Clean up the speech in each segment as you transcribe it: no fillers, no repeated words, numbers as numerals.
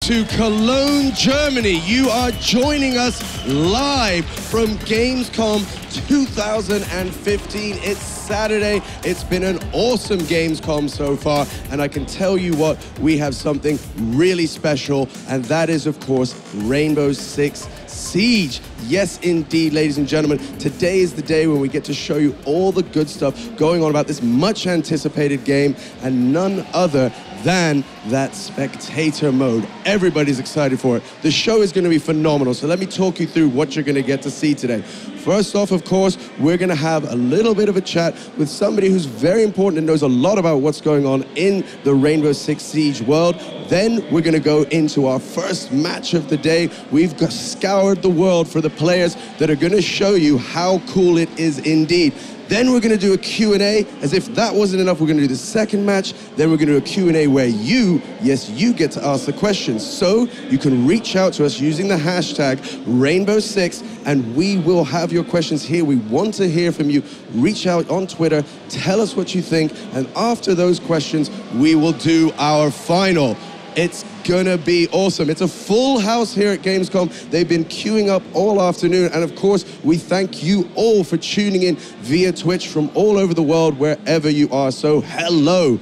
to Cologne, Germany. You are joining us live from Gamescom 2015. It's Saturday. It's been an awesome Gamescom so far, and I can tell you what, we have something really special, and that is, of course, Rainbow Six Siege. Yes, indeed, ladies and gentlemen. Today is the day when we get to show you all the good stuff going on about this much anticipated game, and none other than that spectator mode. Everybody's excited for it. The show is going to be phenomenal, so let me talk you through what you're going to get to see today. First off, of course, we're going to have a little bit of a chat with somebody who's very important and knows a lot about what's going on in the Rainbow Six Siege world. Then we're going to go into our first match of the day. We've scoured the world for the players that are going to show you how cool it is indeed. Then we're going to do a Q&A. As if that wasn't enough, we're going to do the second match. Then we're going to do a Q&A where you, yes, you get to ask the questions. So you can reach out to us using the hashtag Rainbow6, and we will have your questions here. We want to hear from you. Reach out on Twitter, tell us what you think, and after those questions, we will do our final. It's gonna be awesome. It's a full house here at Gamescom. They've been queuing up all afternoon, and of course, we thank you all for tuning in via Twitch from all over the world, wherever you are. So hello.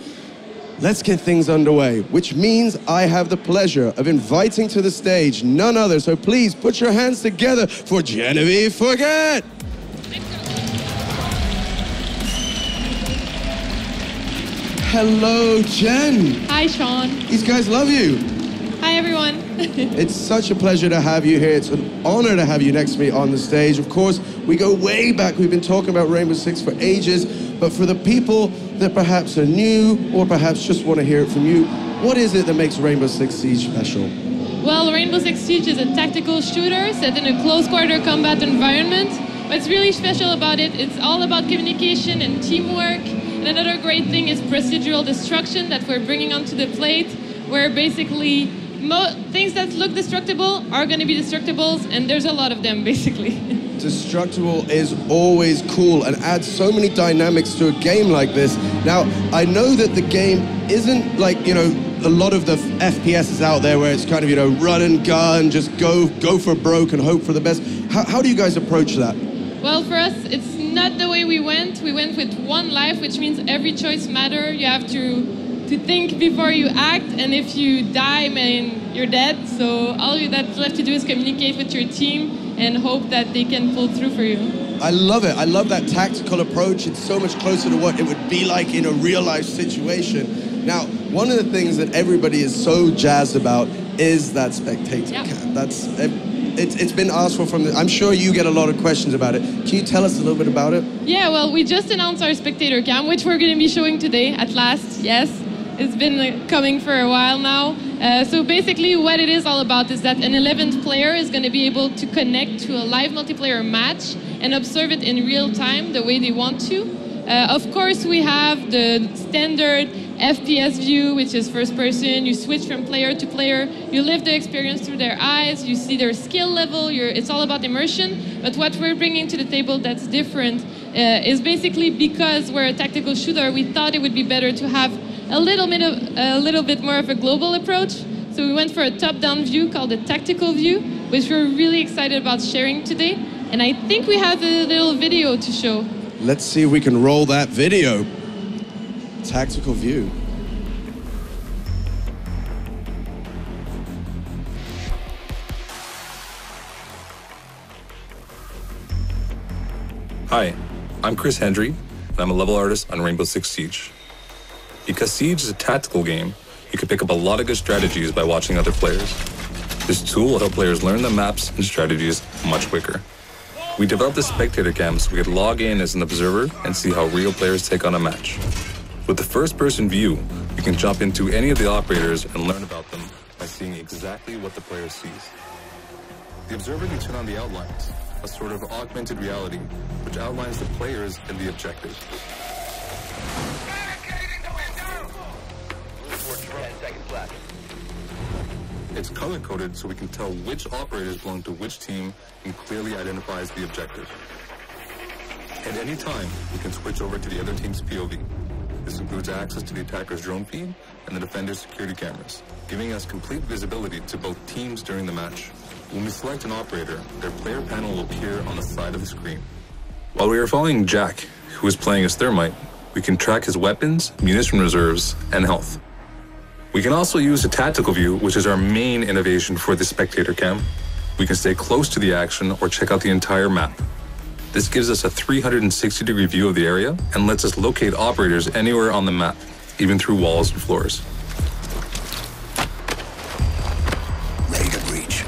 Let's get things underway, which means I have the pleasure of inviting to the stage none other. So please put your hands together for Genevieve Forget. Hello, Jen. Hi, Sean. These guys love you. Hi, everyone. It's such a pleasure to have you here. It's an honor to have you next to me on the stage. Of course, we go way back. We've been talking about Rainbow Six for ages, but for the people that perhaps are new or perhaps just want to hear it from you, what is it that makes Rainbow Six Siege special? Well, Rainbow Six Siege is a tactical shooter set in a close quarter combat environment. What's really special about it, it's all about communication and teamwork. And another great thing is procedural destruction that we're bringing onto the plate, where basically things that look destructible are going to be destructibles, and there's a lot of them, basically. Destructible is always cool and adds so many dynamics to a game like this. Now, I know that the game isn't like, you know, a lot of the FPSs out there where it's kind of, you know, run and gun, just go for broke and hope for the best. How do you guys approach that? Well, for us, it's not the way we went. We went with one life, which means every choice matters. You have to think before you act, and if you die, man, you're dead. So all that's left to do is communicate with your team and hope that they can pull through for you. I love it. I love that tactical approach. It's so much closer to what it would be like in a real-life situation. Now, one of the things that everybody is so jazzed about is that spectator cam. It's been asked for I'm sure you get a lot of questions about it. Can you tell us a little bit about it? Yeah, well, we just announced our spectator cam, which we're going to be showing today at last. Yes, it's been coming for a while now. So basically what it is all about is that an 11th player is going to be able to connect to a live multiplayer match and observe it in real time the way they want to. Of course, we have the standard FPS view, which is first person. You switch from player to player. You live the experience through their eyes. You see their skill level. It's all about immersion. But what we're bringing to the table that's different is basically because we're a tactical shooter, we thought it would be better to have a little bit more of a global approach. So we went for a top-down view called the tactical view, which we're really excited about sharing today. And I think we have a little video to show. Let's see if we can roll that video. Tactical view. Hi, I'm Chris Hendry, and I'm a level artist on Rainbow Six Siege. Because Siege is a tactical game, you can pick up a lot of good strategies by watching other players. This tool will help players learn the maps and strategies much quicker. We developed this spectator cam so we could log in as an observer and see how real players take on a match. With the first-person view, you can jump into any of the operators and learn about them by seeing exactly what the player sees. The observer can turn on the outlines, a sort of augmented reality, which outlines the players and the objective. It's color-coded so we can tell which operators belong to which team and clearly identifies the objective. At any time, we can switch over to the other team's POV. This includes access to the attacker's drone feed and the defender's security cameras, giving us complete visibility to both teams during the match. When we select an operator, their player panel will appear on the side of the screen. While we are following Jack, who is playing as Thermite, we can track his weapons, munition reserves, and health. We can also use a tactical view, which is our main innovation for the spectator cam. We can stay close to the action or check out the entire map. This gives us a 360-degree view of the area and lets us locate operators anywhere on the map, even through walls and floors. Ready to breach.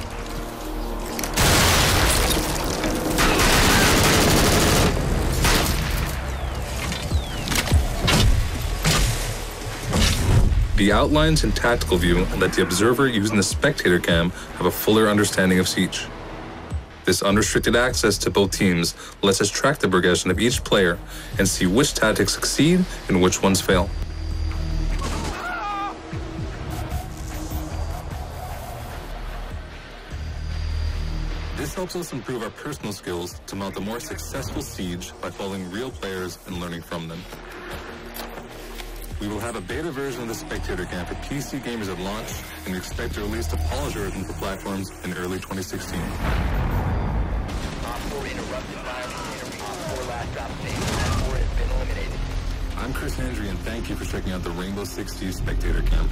The outlines and tactical view let the observer using the spectator cam have a fuller understanding of Siege. This unrestricted access to both teams lets us track the progression of each player and see which tactics succeed and which ones fail. This helps us improve our personal skills to mount a more successful Siege by following real players and learning from them. We will have a beta version of the Spectator Cam for PC gamers at launch, and we expect to release the polish version for platforms in early 2016. I'm Chris Hendry, and thank you for checking out the Rainbow Six Siege Spectator Cam.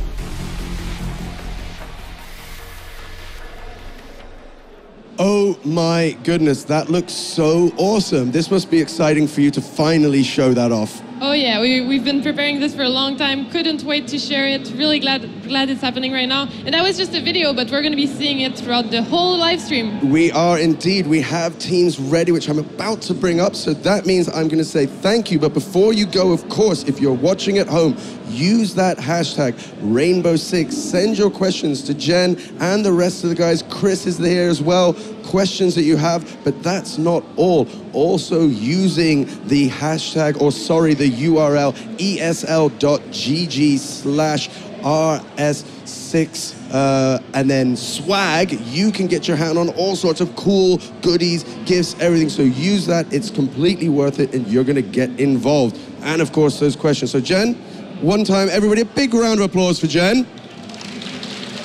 Oh my goodness, that looks so awesome. This must be exciting for you to finally show that off. Oh yeah, we've been preparing this for a long time. Couldn't wait to share it. Really glad it's happening right now. And that was just a video, but we're going to be seeing it throughout the whole live stream. We are indeed. We have teams ready, which I'm about to bring up. So that means I'm going to say thank you. But before you go, of course, if you're watching at home, use that hashtag Rainbow6. Send your questions to Jen and the rest of the guys. Chris is there as well. Questions that you have, but that's not all. Also using the hashtag, or sorry, the URL esl.gg/rs6 and then swag. You can get your hand on all sorts of cool goodies, gifts, everything. So use that. It's completely worth it, and you're going to get involved. And of course, those questions. So Jen, one time, everybody, a big round of applause for Jen.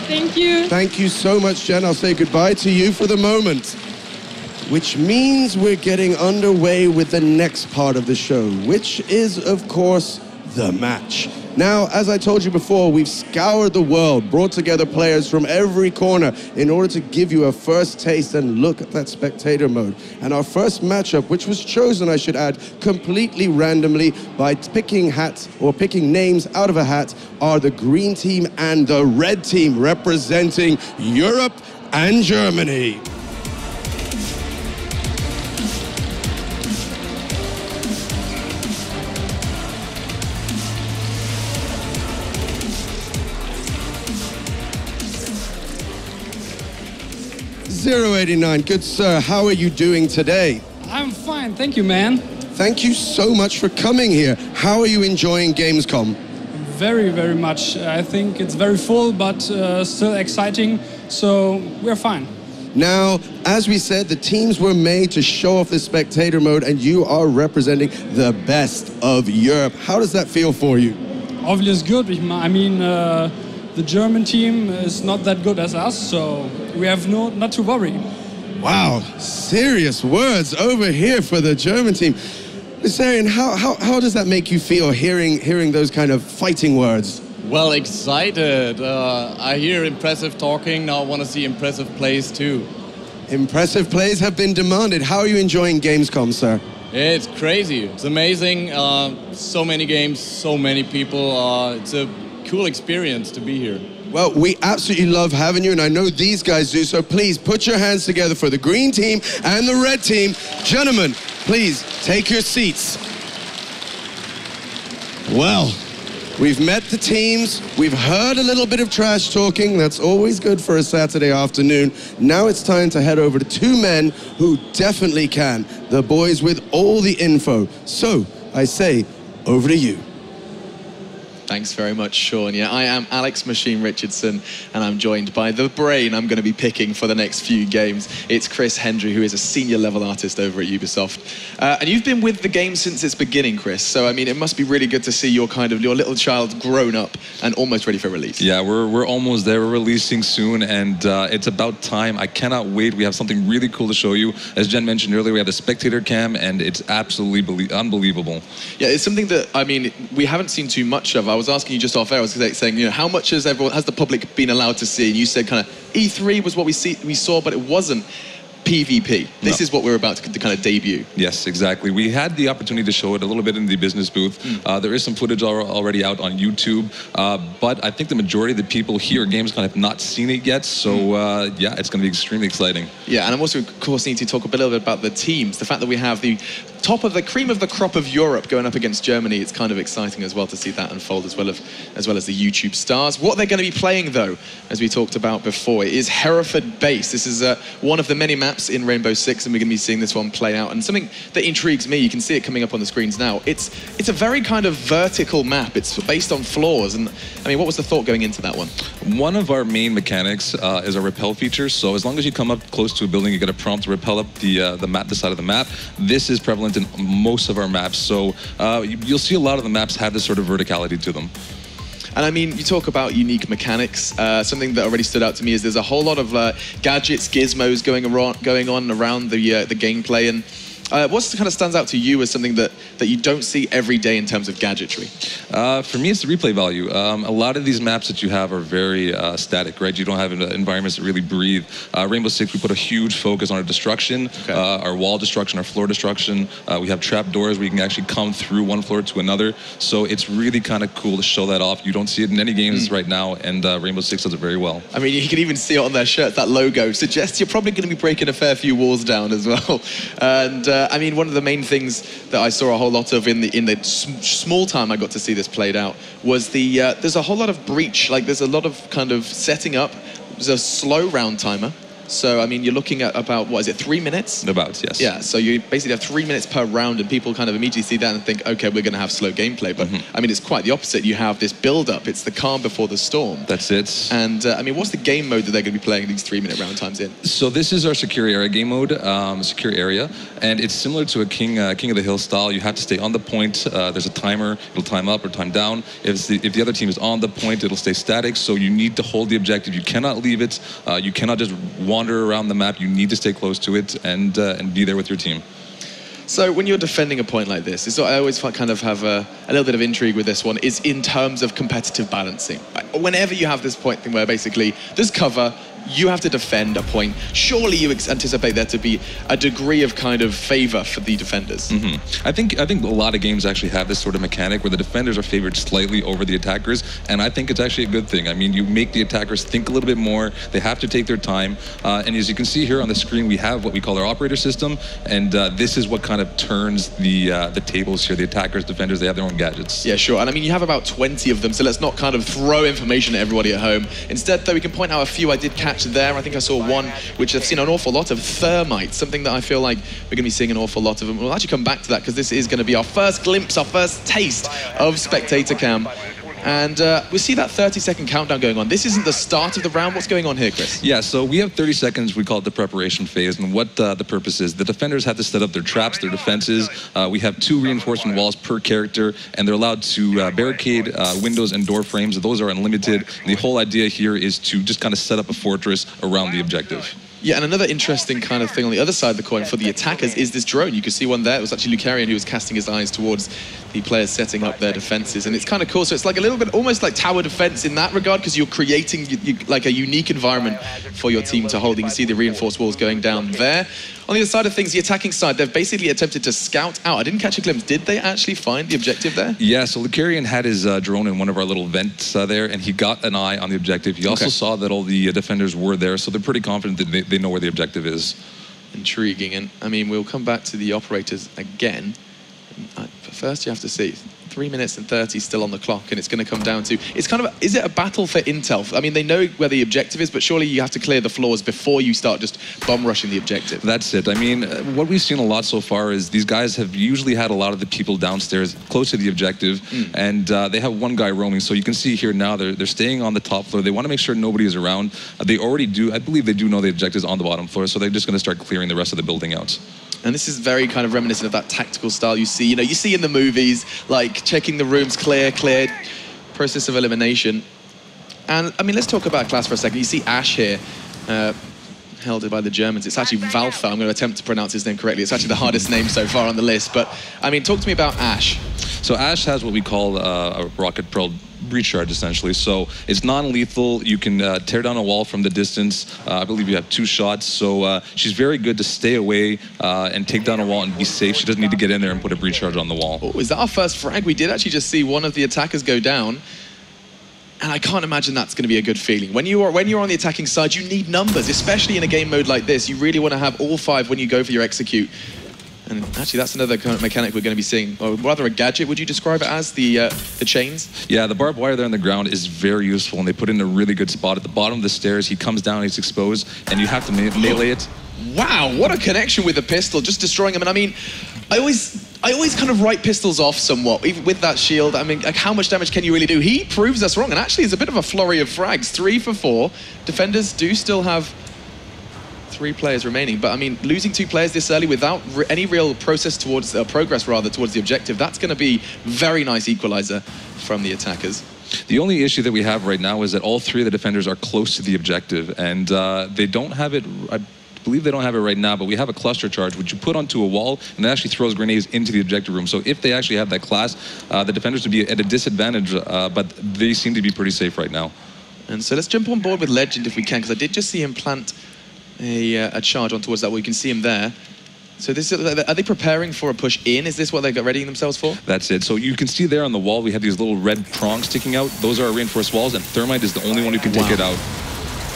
Thank you. Thank you so much, Jen. I'll say goodbye to you for the moment. Which means we're getting underway with the next part of the show, which is, of course, the match. Now, as I told you before, we've scoured the world, brought together players from every corner in order to give you a first taste and look at that spectator mode. And our first matchup, which was chosen, I should add, completely randomly by picking hats or picking names out of a hat, are the green team and the red team representing Europe and Germany. 089, good sir, how are you doing today? I'm fine, thank you, man. Thank you so much for coming here. How are you enjoying Gamescom? Very, very much. I think it's very full, but still exciting, so we're fine. Now, as we said, the teams were made to show off the spectator mode, and you are representing the best of Europe. How does that feel for you? Obviously good. I mean, the German team is not that good as us, so we have not to worry. Wow, serious words over here for the German team. Arian, how does that make you feel, hearing those kind of fighting words? Well, excited. I hear impressive talking. Now I want to see impressive plays too. Impressive plays have been demanded. How are you enjoying Gamescom, sir? It's crazy. It's amazing. So many games, so many people. It's a cool experience to be here. Well, we absolutely love having you, and I know these guys do, so please put your hands together for the green team and the red team. Gentlemen, please take your seats. Well, we've met the teams, we've heard a little bit of trash talking, that's always good for a Saturday afternoon. Now it's time to head over to two men who definitely can, the boys with all the info. So, I say, over to you. Thanks very much, Sean. Yeah, I am Alex Machine Richardson, and I'm joined by the brain I'm going to be picking for the next few games. It's Chris Hendry, who is a senior level artist over at Ubisoft. And you've been with the game since its beginning, Chris. So, I mean, it must be really good to see your little child grown up and almost ready for release. Yeah, we're almost there. We're releasing soon, and it's about time. I cannot wait. We have something really cool to show you. As Jen mentioned earlier, we have the spectator cam, and it's absolutely unbelievable. Yeah, it's something that, I mean, we haven't seen too much of. I was asking you just off air, I was saying, you know, how much has the public been allowed to see? And you said kind of E3 was what we saw, but it wasn't PvP. This is what we're about to kind of debut. Yes, exactly. We had the opportunity to show it a little bit in the business booth. There is some footage already out on YouTube, but I think the majority of the people here at Gamescom have not seen it yet. So yeah, it's going to be extremely exciting. Yeah, and I'm also, of course, need to talk a little bit about the teams. The fact that we have the top of the cream of the crop of Europe going up against Germany, it's kind of exciting as well to see that unfold, as well as the YouTube stars. What they're going to be playing, though, as we talked about before, is Hereford Base. This is one of the many maps in Rainbow Six, and we're going to be seeing this one play out. And something that intrigues me, you can see it coming up on the screens now, it's a very kind of vertical map. It's based on floors, and I mean, what was the thought going into that one? One of our main mechanics is a repel feature. So as long as you come up close to a building, you get a prompt to repel up the side of the map. This is prevalent in most of our maps, so you'll see a lot of the maps have this sort of verticality to them. And I mean, you talk about unique mechanics. Something that already stood out to me is there's a whole lot of gadgets, gizmos going on around the gameplay. And what kind of stands out to you as something that you don't see every day in terms of gadgetry? For me, it's the replay value. A lot of these maps that you have are very static, right? You don't have environments that really breathe. Rainbow Six, we put a huge focus on our destruction, our wall destruction, our floor destruction. We have trap doors where you can actually come through one floor to another. So it's really kind of cool to show that off. You don't see it in any games right now, and Rainbow Six does it very well. I mean, you can even see it on their shirts. That logo suggests you're probably going to be breaking a fair few walls down as well. And I mean, one of the main things that I saw a whole lot of in the small time I got to see this played out was there's a whole lot of breach. Like, there's a lot of kind of setting up. There's a slow round timer. So, I mean, you're looking at about, what is it, 3 minutes? About, yes. Yeah, so you basically have 3 minutes per round, and people kind of immediately see that and think, okay, we're going to have slow gameplay. But, I mean, it's quite the opposite. You have this build-up. It's the calm before the storm. That's it. And, I mean, what's the game mode that they're going to be playing these 3 minute round times in? So this is our secure area game mode, secure area, and it's similar to a King of the Hill style. You have to stay on the point. There's a timer. It'll time up or time down. If the other team is on the point, it'll stay static, so you need to hold the objective. You cannot leave it. You cannot just wander around the map. You need to stay close to it and be there with your team. So when you're defending a point like this, I always kind of have a little bit of intrigue with this one, is in terms of competitive balancing. Whenever you have this point thing where basically there's cover, you have to defend a point, surely you anticipate there to be a degree of kind of favor for the defenders. I think a lot of games actually have this sort of mechanic where the defenders are favored slightly over the attackers, and I think it's actually a good thing. I mean, you make the attackers think a little bit more. They have to take their time, and as you can see here on the screen, we have what we call our operator system, and this is what kind of turns the tables here. The attackers, defenders, they have their own gadgets. Yeah, sure. And I mean, you have about 20 of them, so let's not kind of throw information at everybody at home. Instead, though, we can point out a few I did catch there. I think I saw one which I've seen an awful lot of, thermite, something that I feel like we're going to be seeing an awful lot of them. We'll actually come back to that because this is going to be our first glimpse, our first taste of Spectator Cam. And we see that 30-second countdown going on. This isn't the start of the round. What's going on here, Chris? Yeah, so we have 30 seconds. We call it the preparation phase. And what the purpose is, the defenders have to set up their traps, their defenses. We have 2 reinforcement walls per character, and they're allowed to barricade windows and door frames. Those are unlimited. And the whole idea here is to just kind of set up a fortress around the objective. Yeah, and another interesting kind of thing on the other side of the coin for the attackers is this drone. You can see one there. It was actually Lucarian who was casting his eyes towards the players setting up their defenses, and it's kind of cool. So it's like a little bit almost like tower defense in that regard, because you're creating like a unique environment for your team to hold. You can see the reinforced walls going down there. On the other side of things, the attacking side, they've basically attempted to scout out. I didn't catch a glimpse. Did they actually find the objective there? Yeah, so Lucarian had his drone in one of our little vents there, and he got an eye on the objective. He also saw that all the defenders were there, so they're pretty confident that they know where the objective is. Intriguing. And I mean, we'll come back to the operators again. But first, you have to see. 3 minutes and 30 still on the clock, and it's going to come down to, it's kind of, is it a battle for intel? I mean, they know where the objective is, but surely you have to clear the floors before you start just bomb rushing the objective. That's it. I mean, what we've seen a lot so far is these guys have usually had a lot of the people downstairs close to the objective, and they have one guy roaming. So you can see here now they're staying on the top floor. They want to make sure nobody is around. They already do, I believe they do know the objective is on the bottom floor, so they're just going to start clearing the rest of the building out. And this is very kind of reminiscent of that tactical style you see, you see in the movies, like checking the rooms cleared, process of elimination. And I mean, let's talk about class for a second. You see Ash here, held by the Germans. It's actually Valther. I'm going to attempt to pronounce his name correctly. It's actually the hardest name so far on the list. But I mean, talk to me about Ash. So Ash has what we call a rocket-propelled breach charge, essentially. So it's non-lethal. You can tear down a wall from the distance. I believe you have 2 shots. So she's very good to stay away and take down a wall and be safe. She doesn't need to get in there and put a breach charge on the wall. Oh, is that our first frag? We did actually just see one of the attackers go down. And I can't imagine that's going to be a good feeling. When you're on the attacking side, you need numbers, especially in a game mode like this. You really want to have all 5 when you go for your execute. And actually, that's another kind of mechanic we're going to be seeing, or rather a gadget, would you describe it as, the chains? Yeah, the barbed wire there on the ground is very useful, and they put it in a really good spot. At the bottom of the stairs, he comes down, he's exposed, and you have to melee it. Wow, what a connection with the pistol, just destroying him. And I mean, I always kind of write pistols off somewhat, even with that shield. I mean, like, how much damage can you really do? He proves us wrong, and actually it's a bit of a flurry of frags. 3 for 4. Defenders do still have 3 players remaining, but I mean, losing 2 players this early without any real progress towards the objective, that's going to be very nice equalizer from the attackers. The only issue that we have right now is that all 3 of the defenders are close to the objective, and they don't have it. I believe they don't have it right now, but we have a cluster charge which you put onto a wall and it actually throws grenades into the objective room. So if they actually have that class, the defenders would be at a disadvantage, but they seem to be pretty safe right now. And so let's jump on board with Legend if we can, because I did just see him plant a charge on towards that wall. You can see him there. So this are they preparing for a push in? Is this what they got readying themselves for? That's it. So you can see there on the wall we have these little red prongs sticking out. Those are reinforced walls, and Thermite is the only one who can take it out.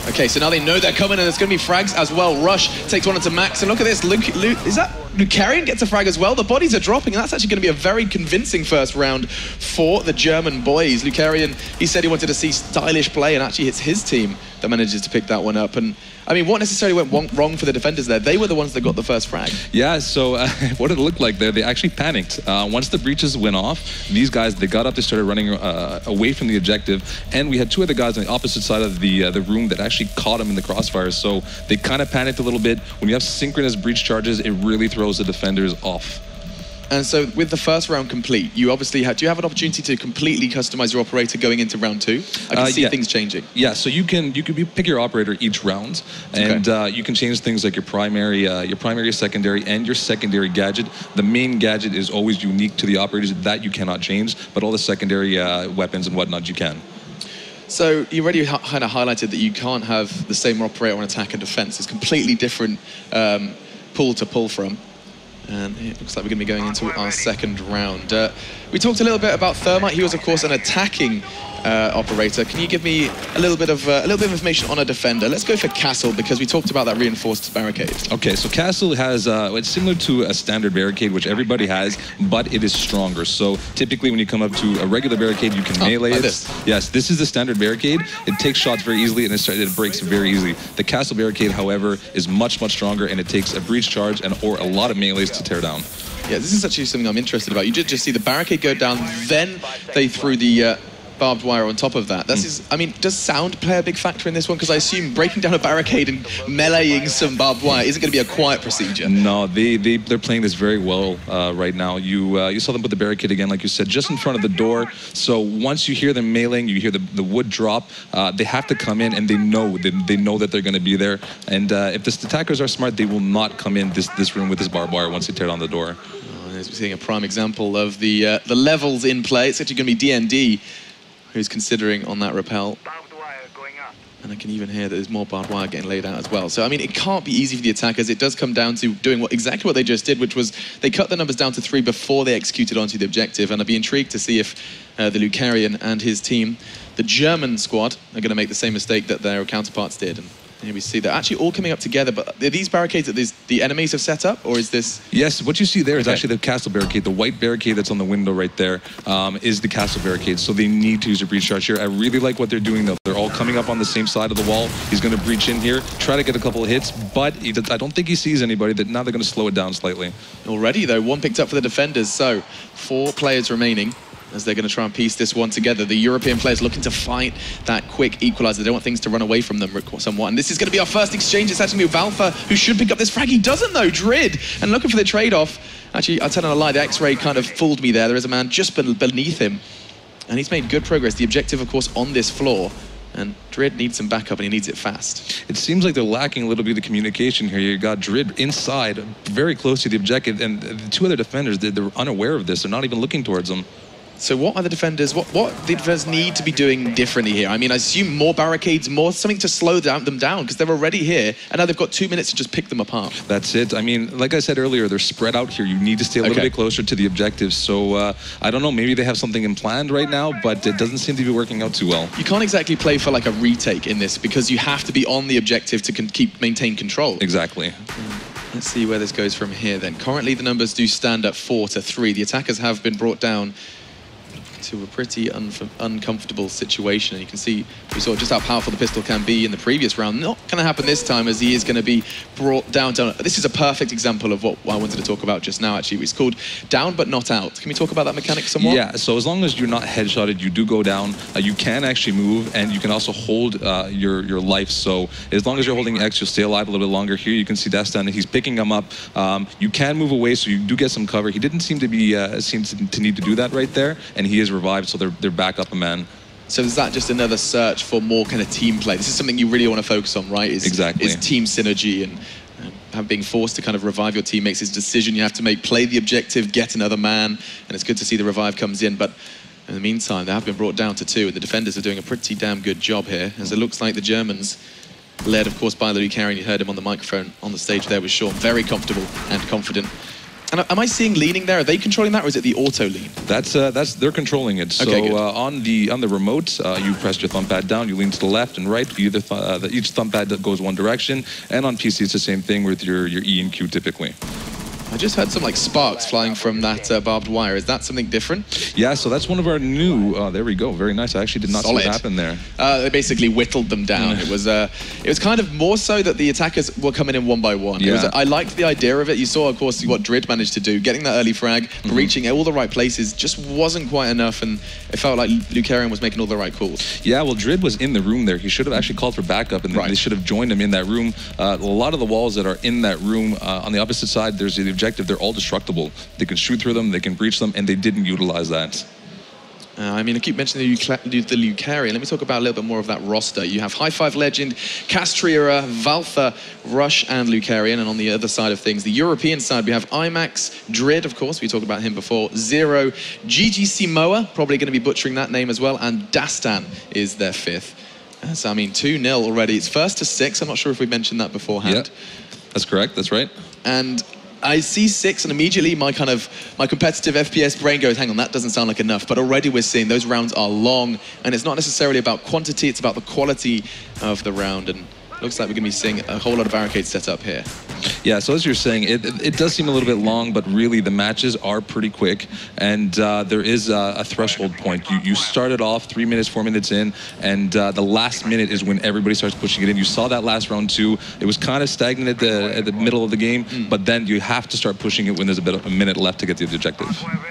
Okay, so now they know they're coming, and there's going to be frags as well. Rush takes one into Max, and look at this. Is that Lucarian gets a frag as well? The bodies are dropping, and that's actually going to be a very convincing first round for the German boys. Lucarian, he said he wanted to see stylish play, and actually it's his team that manages to pick that one up. And I mean, what necessarily went wrong for the defenders there? They were the ones that got the first frag. Yeah, so what it looked like there, they actually panicked. Once the breaches went off, these guys, they got up, they started running away from the objective, and we had 2 other guys on the opposite side of the room that actually caught them in the crossfires, so they kind of panicked a little bit. When you have synchronous breach charges, it really throws the defenders off. And so with the first round complete, you obviously do you have an opportunity to completely customize your operator going into round 2? I can see things changing. Yeah, so you pick your operator each round, and you can change things like your primary, secondary, and your secondary gadget. The main gadget is always unique to the operators. That you cannot change, but all the secondary weapons and whatnot you can. So you already kind of highlighted that you can't have the same operator on attack and defense. It's completely different pool to pull from. And it looks like we're going to be going into our second round. We talked a little bit about Thermite. He was, of course, an attacking operator. Can you give me a little bit of information on a defender? Let's go for Castle, because we talked about that reinforced barricade. Okay, so Castle has it's similar to a standard barricade, which everybody has, but it is stronger. So typically, when you come up to a regular barricade, you can melee it. Yes, this is the standard barricade. It takes shots very easily, and it breaks very easily. The Castle barricade, however, is much stronger, and it takes a breach charge or a lot of melees to tear down. Yeah, this is actually something I'm interested about. You did just see the barricade go down, then they threw the barbed wire on top of that. I mean, does sound play a big factor in this one? Because I assume breaking down a barricade and meleeing some barbed wire isn't going to be a quiet procedure. No, they're playing this very well right now. You saw them put the barricade again, like you said, just in front of the door. So once you hear them meleeing, you hear the wood drop. They have to come in, and they know that they're going to be there. And if the attackers are smart, they will not come in this room with this barbed wire once they tear down the door. As we're seeing a prime example of the levels in play. It's actually going to be DND who's considering on that rappel. And I can even hear that there's more barbed wire getting laid out as well. So, I mean, it can't be easy for the attackers. It does come down to doing exactly what they just did, which was they cut the numbers down to 3 before they executed onto the objective. And I'd be intrigued to see if the Lucarian and his team, the German squad, are going to make the same mistake that their counterparts did. And Here we see they're actually all coming up together, but are these barricades that the enemies have set up, or is this... Yes, what you see there is actually the castle barricade. The white barricade that's on the window right there is the castle barricade, so they need to use a breach charge here. I really like what they're doing, though. They're all coming up on the same side of the wall. He's going to breach in here, try to get a couple of hits, but I don't think he sees anybody. Now they're going to slow it down slightly. Already, though, one picked up for the defenders, so 4 players remaining as they're going to try and piece this one together. The European players looking to fight that quick equalizer. They don't want things to run away from them somewhat. And this is going to be our first exchange. It's actually going to be Valfa, who should pick up this frag. He doesn't, though. Drid. And looking for the trade-off. Actually, I'll tell you a lie. The X-ray kind of fooled me there. There is a man just beneath him. And he's made good progress. The objective, of course, on this floor. And Drid needs some backup, and he needs it fast. It seems like they're lacking a little bit of communication here. You got Drid inside, very close to the objective, and the 2 other defenders, they're unaware of this. They're not even looking towards them. So what are the defenders, what the defenders need to be doing differently here? I mean, I assume more barricades, something to slow them down, because they're already here, and now they've got 2 minutes to just pick them apart. That's it. I mean, like I said earlier, they're spread out here. You need to stay a little bit closer to the objectives. So, I don't know, maybe they have something in planned right now, but it doesn't seem to be working out too well. You can't exactly play for like a retake in this, because you have to be on the objective to maintain control. Exactly. Let's see where this goes from here then. Currently, the numbers do stand at 4-3. The attackers have been brought down to a pretty uncomfortable situation, and you can see we saw just how powerful the pistol can be in the previous round. Not going to happen this time, as he is going to be brought down. This is a perfect example of what I wanted to talk about just now, actually. It's called down but not out. Can we talk about that mechanic somewhat? Yeah, so as long as you're not headshotted, you do go down. You can actually move, and you can also hold your life. So as long as you're holding X, you'll stay alive a little bit longer. Here you can see Dastan, he's picking him up. You can move away, so you do get some cover. He didn't seem to be to need to do that right there, and he is revived, so they're back up a man. So is that just another search for more kind of team play? This is something you really want to focus on, right? Exactly. Is team synergy and being forced to kind of revive your teammates. Is a decision you have to make. Play the objective, get another man, and it's good to see the revive comes in. But in the meantime, they have been brought down to 2, and the defenders are doing a pretty damn good job here, as it looks like the Germans, led of course by the Lucarian, you heard him on the microphone on the stage there with Sean, very comfortable and confident. And am I seeing leaning there? Are they controlling that, or is it the auto lean? They're controlling it. So on the remote, you press your thumb pad down, you lean to the left and right. Each thumb pad goes one direction, and on PC it's the same thing with your E and Q typically. I just heard some like sparks flying from that barbed wire. Is that something different? Yeah, so that's one of our new. There we go. Very nice. I actually did not see what happened there. They basically whittled them down. It was kind of more so that the attackers were coming in one by one. Yeah. I liked the idea of it. You saw, of course, what Drid managed to do, getting that early frag, reaching all the right places, just wasn't quite enough, and it felt like Lucarian was making all the right calls. Yeah, well, Drid was in the room there. He should have actually called for backup, and they should have joined him in that room. A lot of the walls that are in that room, on the opposite side, there's the objective. They're all destructible. They can shoot through them, they can breach them, and they didn't utilize that. I mean, I keep mentioning the Lucarian. Let me talk about a little bit more of that roster. You have High Five Legend, Castriera, Valfa, Rush, and Lucarian. And on the other side of things, the European side, we have IMAX, Drid, of course, we talked about him before, Zero, GGC Moa, probably going to be butchering that name as well, and Dastan is their 5th. So, I mean, 2-0 already. It's 1-6. I'm not sure if we mentioned that beforehand. Yeah, that's correct. That's right. And I see 6, and immediately my competitive FPS brain goes, hang on, that doesn't sound like enough. But already we're seeing those rounds are long, and it's not necessarily about quantity, it's about the quality of the round. And looks like we're going to be seeing a whole lot of barricades set up here. Yeah, so as you're saying, it does seem a little bit long, but really the matches are pretty quick, and there is a threshold point. You started off 3 minutes, 4 minutes in, and the last minute is when everybody starts pushing it in. You saw that last round too. It was kind of stagnant at the middle of the game, but then you have to start pushing it when there's a minute left to get to the objective.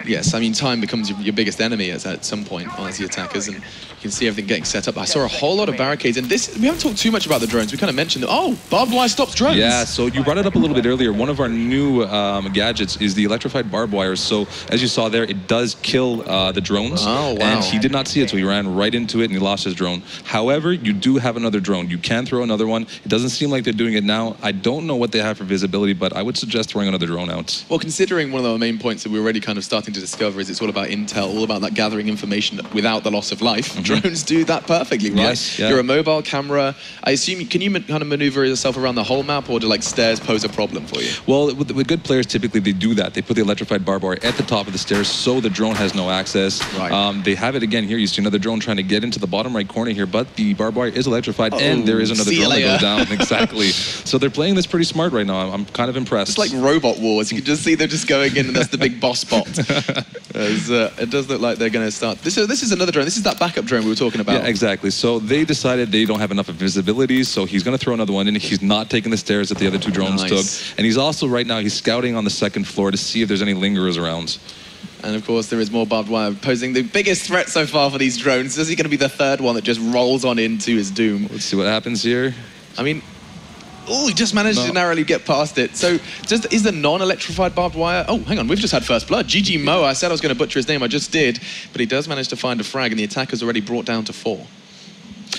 Yes, I mean, time becomes your biggest enemy at some point as the attackers, and you can see everything getting set up. I saw a whole lot of barricades, and we haven't talked too much about the drones. We kind of mentioned, barbed wire stops drones. Yeah, so you brought it up a little bit earlier. One of our new gadgets is the electrified barbed wire. So as you saw there, it does kill the drones. Oh, wow. And he did not see it, so he ran right into it and he lost his drone. However, you do have another drone. You can throw another one. It doesn't seem like they're doing it now. I don't know what they have for visibility, but I would suggest throwing another drone out. Well, considering one of the main points that we're already kind of starting to discover is it's all about intel, all about that gathering information without the loss of life. Drones do that perfectly, right? Yes, yeah. You're a mobile camera. I assume, can you kind of maneuver yourself around the whole map, or do like stairs pose a problem for you? Well, with good players, typically they do that. They put the electrified barbed wire at the top of the stairs so the drone has no access. Right. They have it again here. You see another drone trying to get into the bottom right corner here, but the barbed wire is electrified and there is another drone that goes down. Exactly. So they're playing this pretty smart right now. I'm kind of impressed. It's like Robot Wars. You can just see they're just going in and that's the big boss spot. It does look like they're going to start. This is another drone. This is that backup drone we were talking about. Yeah, exactly. So they decided they don't have enough of visibility, so he's going to throw another one in. He's not taking the stairs that the other two drones took. And he's also right now, he's scouting on the second floor to see if there's any lingerers around. And of course, there is more barbed wire posing the biggest threat so far for these drones. Is he going to be the third one that just rolls on into his doom? Let's see what happens here. I mean, oh, he just managed to narrowly get past it. So, is the non-electrified barbed wire... Oh, hang on, we've just had first blood. GG Mo, I said I was going to butcher his name, I just did. But he does manage to find a frag, and the attacker's already brought down to 4.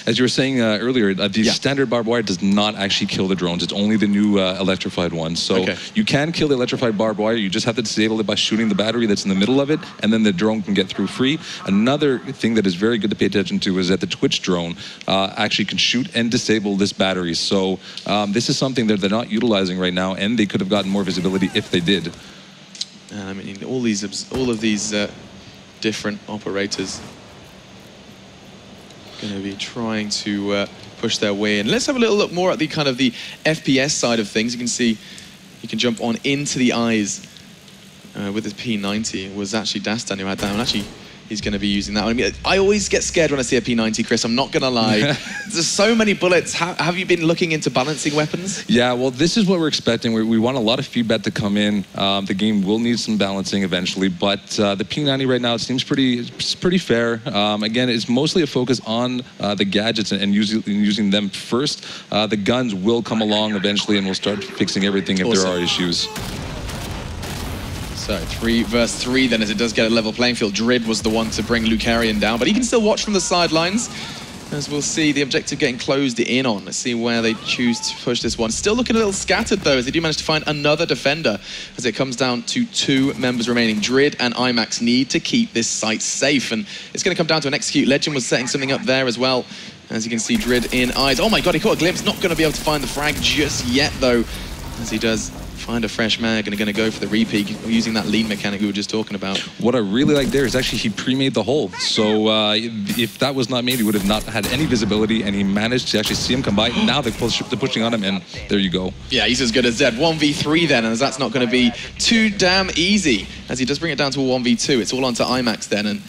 As you were saying earlier, the standard barbed wire does not actually kill the drones. It's only the new electrified one. So you can kill the electrified barbed wire. You just have to disable it by shooting the battery that's in the middle of it, and then the drone can get through free. Another thing that is very good to pay attention to is that the Twitch drone actually can shoot and disable this battery. So this is something that they're not utilizing right now, and they could have gotten more visibility if they did. I mean, all of these different operators going to be trying to push their way in. Let's have a little look more at the kind of the FPS side of things. You can see he can jump on into the eyes with his P90. It was actually Dastan who had that one. Actually, he's going to be using that one. I mean, I always get scared when I see a P90, Chris. I'm not going to lie. There's so many bullets. Have you been looking into balancing weapons? Yeah, well, this is what we're expecting. We want a lot of feedback to come in. The game will need some balancing eventually, but the P90 right now, it seems pretty fair. Again, it's mostly a focus on the gadgets and using them first. The guns will come along eventually, and we'll start fixing everything if there are issues. So 3 versus 3 then, as it does get a level playing field. Drid was the one to bring Lucarian down, but he can still watch from the sidelines. As we'll see, the objective getting closed in on. Let's see where they choose to push this one. Still looking a little scattered though, as they do manage to find another defender, as it comes down to 2 members remaining. Drid and IMAX need to keep this site safe, and it's going to come down to an execute. Legend was setting something up there as well. As you can see, Drid in eyes. Oh my god, he caught a glimpse. Not going to be able to find the frag just yet though, as he does find a fresh mag and going to go for the repeat using that lean mechanic we were just talking about. What I really like there is actually he pre-made the hole. So if that was not made, he would have not had any visibility, and he managed to actually see him come by. Now they're pushing on him, and there you go. Yeah, he's as good as Zed. 1v3 then, and that's not going to be too damn easy, as he does bring it down to a 1v2. It's all onto IMAX then, and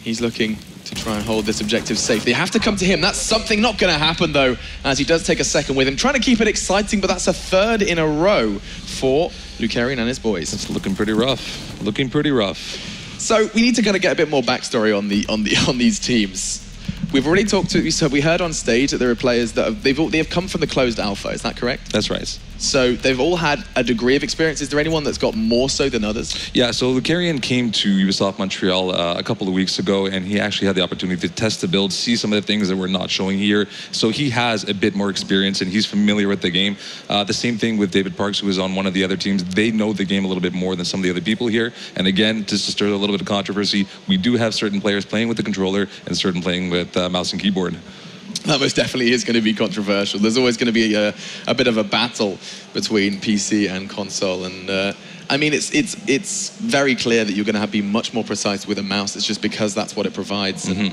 he's looking to try and hold this objective safe. They have to come to him. That's something not going to happen, though, as he does take a second with him. Trying to keep it exciting, but that's a 3rd in a row for Lucarian and his boys. It's looking pretty rough. Looking pretty rough. So we need to kind of get a bit more backstory on these teams. We've already talked to, so we heard on stage that there are players that they've come from the closed alpha. Is that correct? That's right. So they've all had a degree of experience. Is there anyone that's got more so than others? Yeah, so Lucarian came to Ubisoft Montreal a couple of weeks ago, and he actually had the opportunity to test the build, see some of the things that we're not showing here. So he has a bit more experience, and he's familiar with the game. The same thing with David Parks, who is on one of the other teams. They know the game a little bit more than some of the other people here. And again, just to stir a little bit of controversy, we do have certain players playing with the controller and certain playing with mouse and keyboard. That most definitely is going to be controversial. There's always going to be a bit of a battle between PC and console, and I mean, it's very clear that you're going to be much more precise with a mouse. It's just because that's what it provides. And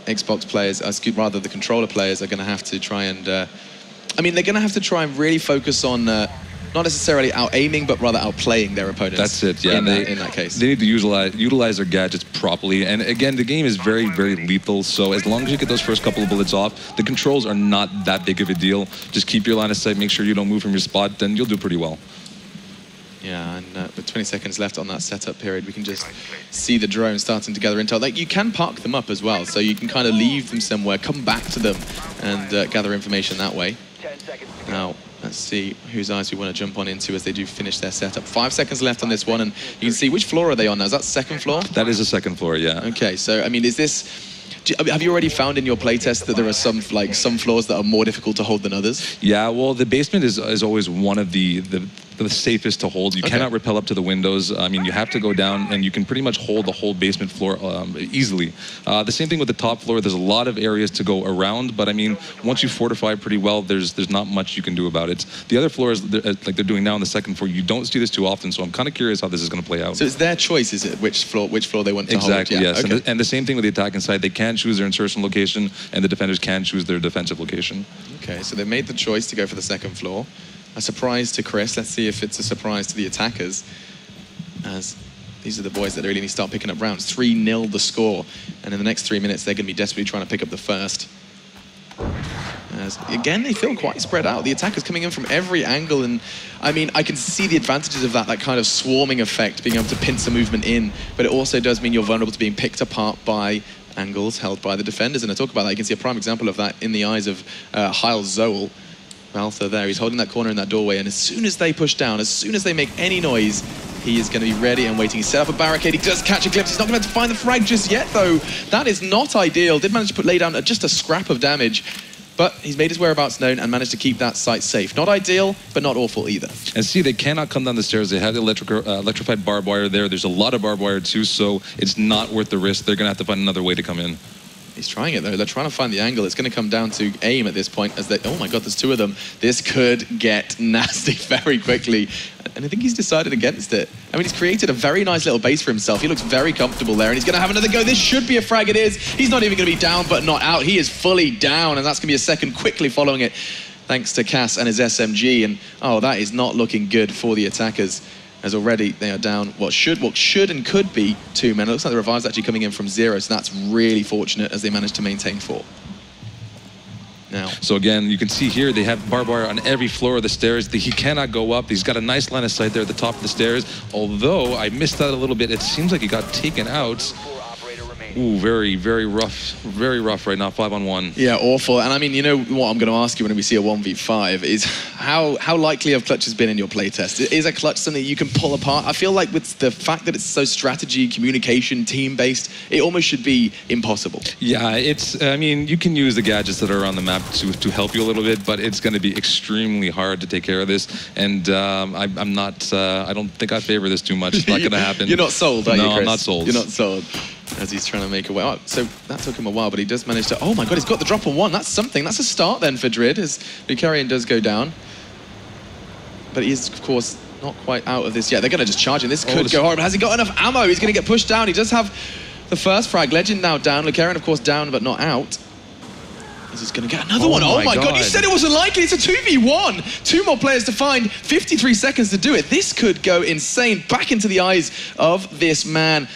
Xbox players, rather the controller players, are going to have to try and, I mean, they're going to have to try and really focus on not necessarily out-aiming, but rather out-playing their opponents. That's it, yeah. In that case. They need to utilize their gadgets properly. And again, the game is very, very lethal. So as long as you get those first couple of bullets off, the controls are not that big of a deal. Just keep your line of sight, make sure you don't move from your spot, then you'll do pretty well. Yeah, and with 20 seconds left on that setup period, we can just see the drone starting to gather intel. Like, you can park them up as well, so you can kind of leave them somewhere, come back to them, and gather information that way. Now, let's see whose eyes we want to jump on into as they do finish their setup. 5 seconds left on this one, and you can see, which floor are they on now? Is that 2nd floor? That is the 2nd floor, yeah. Okay, so, I mean, is this... Have you already found in your playtest that there are some floors that are more difficult to hold than others? Yeah, well, the basement is always one of the the safest to hold. You cannot rappel up to the windows. I mean, you have to go down, and you can pretty much hold the whole basement floor easily. The same thing with the top floor. There's a lot of areas to go around, but I mean, once you fortify pretty well, there's not much you can do about it. The other floors, like they're doing now on the second floor, you don't see this too often, so I'm kind of curious how this is going to play out. So it's their choice, is it, which floor they want to hold? Exactly, yes. Okay. And the same thing with the attacking side. They can choose their insertion location, and the defenders can choose their defensive location. Okay, so they've made the choice to go for the second floor. A surprise to Chris. Let's see if it's a surprise to the attackers, as these are the boys that really need to start picking up rounds. 3-0 the score, and in the next 3 minutes, they're going to be desperately trying to pick up the first. As, again, they feel quite spread out. The attackers coming in from every angle, and I mean, I can see the advantages of that kind of swarming effect, being able to pincer movement in, but it also does mean you're vulnerable to being picked apart by angles held by the defenders, and I talk about that. You can see a prime example of that in the eyes of Heil Zoel. Valther there, he's holding that corner in that doorway, and as soon as they push down, as soon as they make any noise, he is going to be ready and waiting. He's set up a barricade, he does catch a glimpse, he's not going to find the frag just yet though. That is not ideal. Did manage to lay down just a scrap of damage, but he's made his whereabouts known and managed to keep that site safe. Not ideal, but not awful either. And see, they cannot come down the stairs. They have the electrified barbed wire there. There's a lot of barbed wire too, so it's not worth the risk. They're going to have to find another way to come in. He's trying it though. They're trying to find the angle. It's going to come down to aim at this point as they, oh my God, there's two of them. This could get nasty very quickly. And I think he's decided against it. I mean, he's created a very nice little base for himself. He looks very comfortable there, and he's going to have another go. This should be a frag. It is. He's not even going to be down, but not out. He is fully down, and that's going to be a second quickly following it, thanks to Cass and his SMG. And oh, that is not looking good for the attackers, as already they are down what should and could be 2 men. It looks like the revive's actually coming in from 0, so that's really fortunate as they managed to maintain 4. Now. So again, you can see here they have barbed wire on every floor of the stairs. He cannot go up. He's got a nice line of sight there at the top of the stairs. Although I missed that a little bit. It seems like he got taken out. Ooh, very, very rough right now, 5-on-1. Yeah, awful. And I mean, you know what I'm going to ask you when we see a 1v5 is how likely have clutches been in your playtest? Is a clutch something you can pull apart? I feel like with the fact that it's so strategy, communication, team-based, it almost should be impossible. Yeah, it's, I mean, you can use the gadgets that are on the map to help you a little bit, but it's going to be extremely hard to take care of this. And I'm not, I don't think I favor this too much. It's not going to happen. You're not sold, are you, Chris? No, I'm not sold. You're not sold. As he's trying to make a way. Oh, so that took him a while, but he does manage to... Oh my God, he's got the drop on 1. That's something. That's a start then for Drid, as Lucarian does go down. But he is, of course, not quite out of this yet. They're going to just charge him. This could go horrible. Has he got enough ammo? He's going to get pushed down. He does have the first frag. Legend now down. Lucarian, of course, down, but not out. Is he going to get another one? Oh my God, you said it wasn't likely. It's a 2v1. 2 more players to find. 53 seconds to do it. This could go insane. Back into the eyes of this man.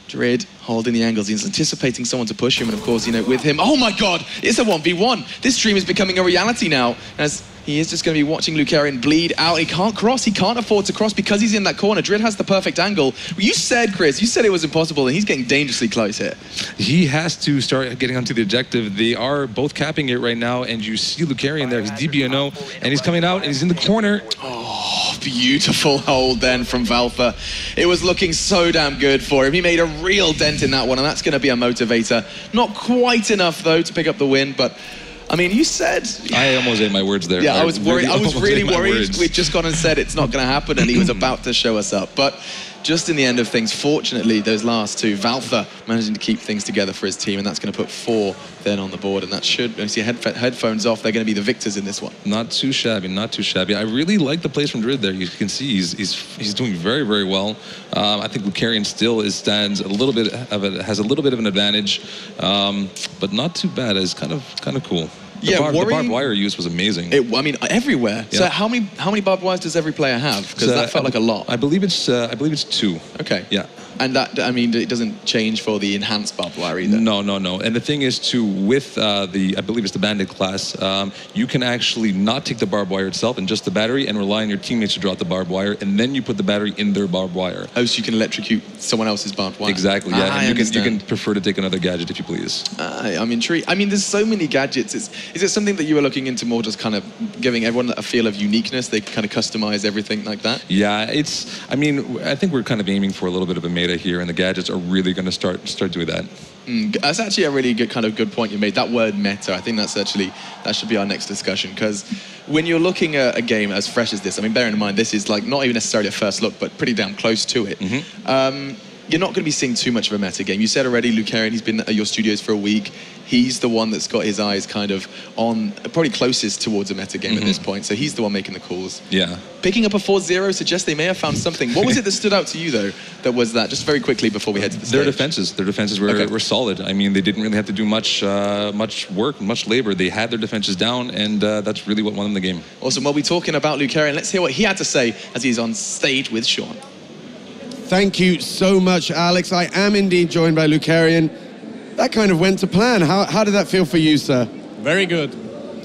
Drid holding the angles. He's anticipating someone to push him, and of course, you know, with him, oh my God, it's a 1v1. This stream is becoming a reality now, as he is just going to be watching Lucarian bleed out. He can't cross. He can't afford to cross because he's in that corner. Drid has the perfect angle. You said, Chris, you said it was impossible, and he's getting dangerously close here. He has to start getting onto the objective. They are both capping it right now, and you see Lucarian there. He's DBNO, and he's coming out, and he's in the corner. Oh, beautiful hold then from Valther. It was looking so damn good for him. He made a real dent in that one, and that's going to be a motivator. Not quite enough, though, to pick up the win, but I mean, you said... I almost ate my words there. Yeah, I was worried. I was really worried. We'd just gone and said it's not going to happen, and he was about to show us up. But just in the end of things, fortunately, those last 2, Valther managing to keep things together for his team, and that's going to put 4 then on the board, and that should, you see headphones off, they're going to be the victors in this one. Not too shabby, not too shabby. I really like the plays from Drid there. You can see he's doing very, very well. I think Lucarian still stands a little bit has a little bit of an advantage, but not too bad. It's kind of cool. The barbed wire use was amazing. I mean, everywhere. Yeah. So how many barbed wires does every player have? Because that felt like a lot. I believe it's 2. Okay. Yeah. And that, I mean, it doesn't change for the enhanced barbed wire either. No. And the thing is, too, with I believe it's the Bandit class, you can actually not take the barbed wire itself and just the battery and rely on your teammates to drop the barbed wire, and then you put the battery in their barbed wire. Oh, so you can electrocute someone else's barbed wire. Exactly, yeah. And you can prefer to take another gadget if you please. I'm intrigued. I mean, there's so many gadgets. Is it something that you were looking into more, just kind of giving everyone a feel of uniqueness? They kind of customize everything like that? Yeah, I mean, I think we're kind of aiming for a little bit of a meta here, and the gadgets are really going to start doing that. That's actually a really good point you made. That word meta, I think that should be our next discussion, because when you're looking at a game as fresh as this, I mean, bearing in mind this is like not even necessarily a first look, but pretty damn close to it. You're not going to be seeing too much of a meta game. You said already, Lucarian, he's been at your studios for a week. He's the one that's got his eyes kind of on, probably closest towards a meta game at this point. So he's the one making the calls. Yeah. Picking up a 4-0 suggests they may have found something. What was it that stood out to you, though, that was that? Just very quickly before we head to the stage. Their defenses were solid. I mean, they didn't really have to do much work, much labor. They had their defenses down, and that's really what won them the game. Awesome. Well, we're talking about Lucarian. Let's hear what he had to say as he's on stage with Sean. Thank you so much, Alex. I am indeed joined by Lucarian. That kind of went to plan. How did that feel for you, sir? Very good.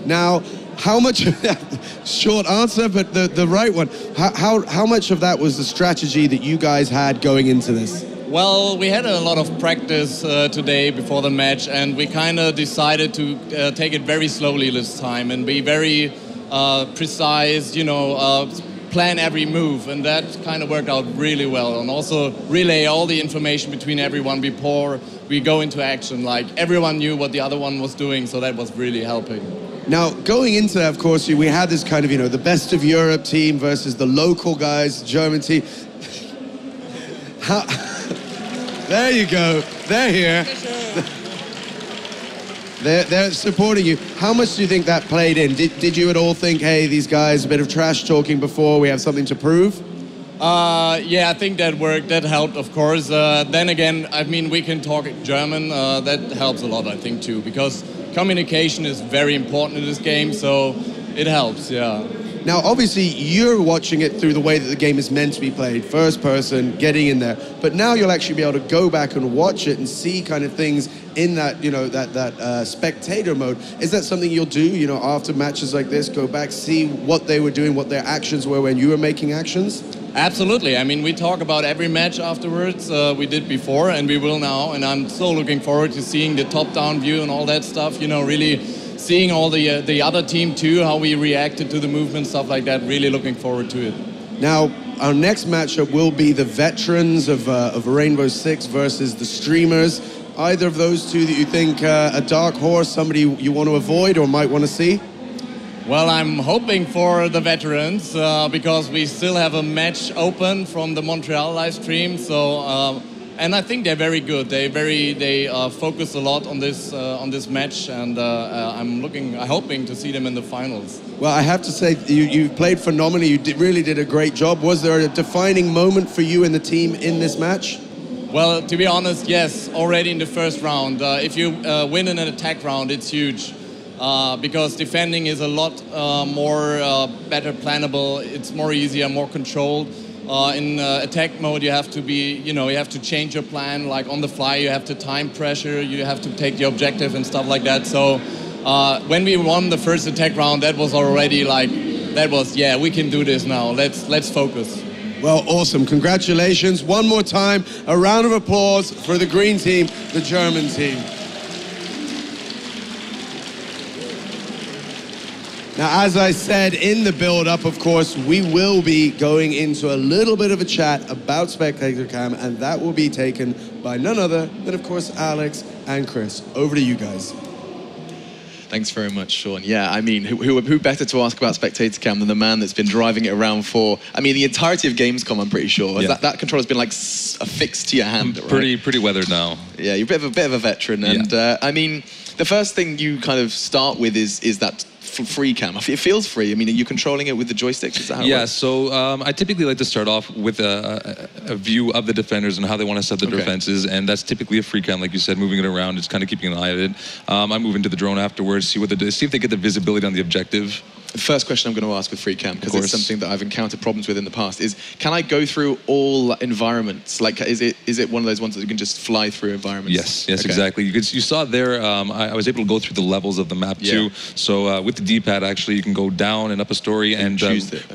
Now, how much, short answer, but the right one. How much of that was the strategy that you guys had going into this? Well, we had a lot of practice today before the match, and we kind of decided to take it very slowly this time and be very precise, you know, plan every move, and that kind of worked out really well, and also relay all the information between everyone before we go into action. Like, everyone knew what the other one was doing, so that was really helping. Now, going into that, of course, we had this kind of, you know, the best of Europe team versus the local guys, German team. There you go. They're here. They're supporting you. How much do you think that played in? Did you at all think, hey, these guys, a bit of trash talking before, we have something to prove? Yeah, I think that worked. That helped, of course. Then again, I mean, we can talk German. That helps a lot, I think, too, because communication is very important in this game, so it helps, yeah. Now, obviously, you're watching it through the way that the game is meant to be played, first person, getting in there. But now you'll actually be able to go back and watch it and see kind of things in that, you know, that spectator mode. Is that something you'll do, you know, after matches like this, go back, see what they were doing, what their actions were when you were making actions? Absolutely. I mean, we talk about every match afterwards. We did before, and we will now. And I'm so looking forward to seeing the top-down view and all that stuff, you know, really seeing all the other team too, how we reacted to the movement, stuff like that. Really looking forward to it. Now, our next matchup will be the veterans of Rainbow Six versus the streamers. Either of those two that you think a dark horse, somebody you want to avoid or might want to see? Well, I'm hoping for the veterans because we still have a match open from the Montreal live stream. So. And I think they're very good. They focus a lot on this match, and I'm hoping to see them in the finals. Well, I have to say, you played phenomenally. You really did a great job. Was there a defining moment for you and the team in this match? Well, to be honest, yes. Already in the first round. If you win in an attack round, it's huge. Because defending is a lot better plannable. It's more easier, more controlled. In attack mode, you have to be, you know, you have to change your plan, like on the fly. You have to time pressure, you have to take the objective and stuff like that. So when we won the first attack round, that was already like, yeah, we can do this now. Let's focus. Well, awesome. Congratulations. One more time, a round of applause for the green team, the German team. Now, as I said in the build-up, of course, we will be going into a little bit of a chat about Spectator Cam, and that will be taken by none other than, of course, Alex and Chris. Over to you guys. Thanks very much, Sean. Yeah, I mean, who better to ask about Spectator Cam than the man that's been driving it around for, I mean, the entirety of Gamescom, I'm pretty sure. Yeah. That controller's been like affixed to your hand, right? Pretty weathered now. Yeah, you're a bit of a veteran. And I mean, the first thing you kind of start with is that free cam. It feels free. I mean, are you controlling it with the joysticks? Is that how it works? So I typically like to start off with a view of the defenders and how they want to set their defenses, and that's typically a free cam, like you said, moving it around, just kind of keeping an eye at it. I move into the drone afterwards, see if they get the visibility on the objective. The first question I'm going to ask with free cam, because it's something that I've encountered problems with in the past, is can I go through all environments? Like, is it one of those ones that you can just fly through environments? Yes, exactly. You saw there, I was able to go through the levels of the map too. So with the D-pad, actually, you can go down and up a story and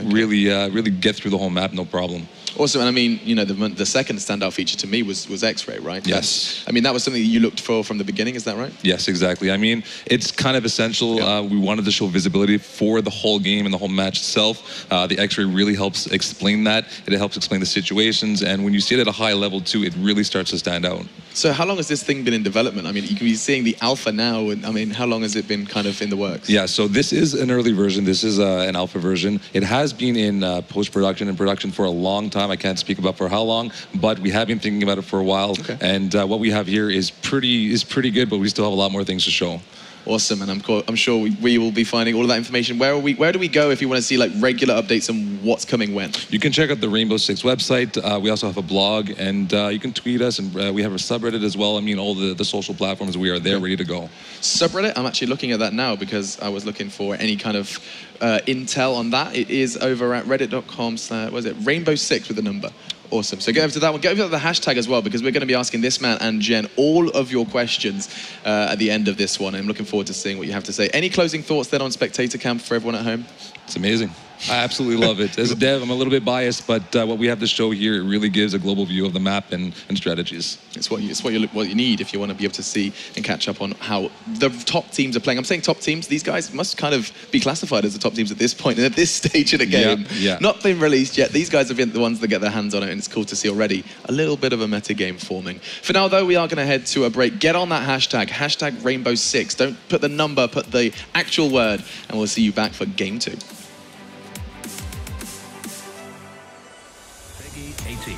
really get through the whole map, no problem. Awesome, and I mean, you know, the second standout feature to me was X-ray, right? Yes. I mean, that was something that you looked for from the beginning, is that right? Yes, exactly. I mean, it's kind of essential. We wanted to show visibility for the whole game and the whole match itself. The X-ray really helps explain that. It helps explain the situations, and when you see it at a high level too, it really starts to stand out. So how long has this thing been in development? I mean, you can be seeing the alpha now, and I mean, how long has it been kind of in the works? Yeah, so this is an early version. This is an alpha version. It has been in post-production and production for a long time. I can't speak about for how long, but we have been thinking about it for a while. Okay. And what we have here is pretty good, but we still have a lot more things to show. Awesome, and I'm sure we will be finding all of that information. Where do we go if you want to see like regular updates on what's coming when? You can check out the Rainbow Six website. We also have a blog, and you can tweet us, and we have a subreddit as well. I mean, all the social platforms, we are there, ready to go. Subreddit, I'm actually looking at that now because I was looking for any kind of intel on that. It is over at reddit.com/, Rainbow Six with the number. Awesome. So get over to that one. Get over to the hashtag as well, because we're going to be asking this man and Jen all of your questions at the end of this one. I'm looking forward to seeing what you have to say. Any closing thoughts then on Spectator Camp for everyone at home? It's amazing. I absolutely love it. As a dev, I'm a little bit biased, but what we have to show here, it really gives a global view of the map and strategies. It's what you need if you want to be able to see and catch up on how the top teams are playing. I'm saying top teams. These guys must kind of be classified as the top teams at this point and at this stage of the game. Yeah. Not been released yet. These guys have been the ones that get their hands on it, and it's cool to see already a little bit of a meta game forming. For now, though, we are going to head to a break. Get on that hashtag Rainbow Six. Don't put the number, put the actual word, and we'll see you back for Game 2. 18.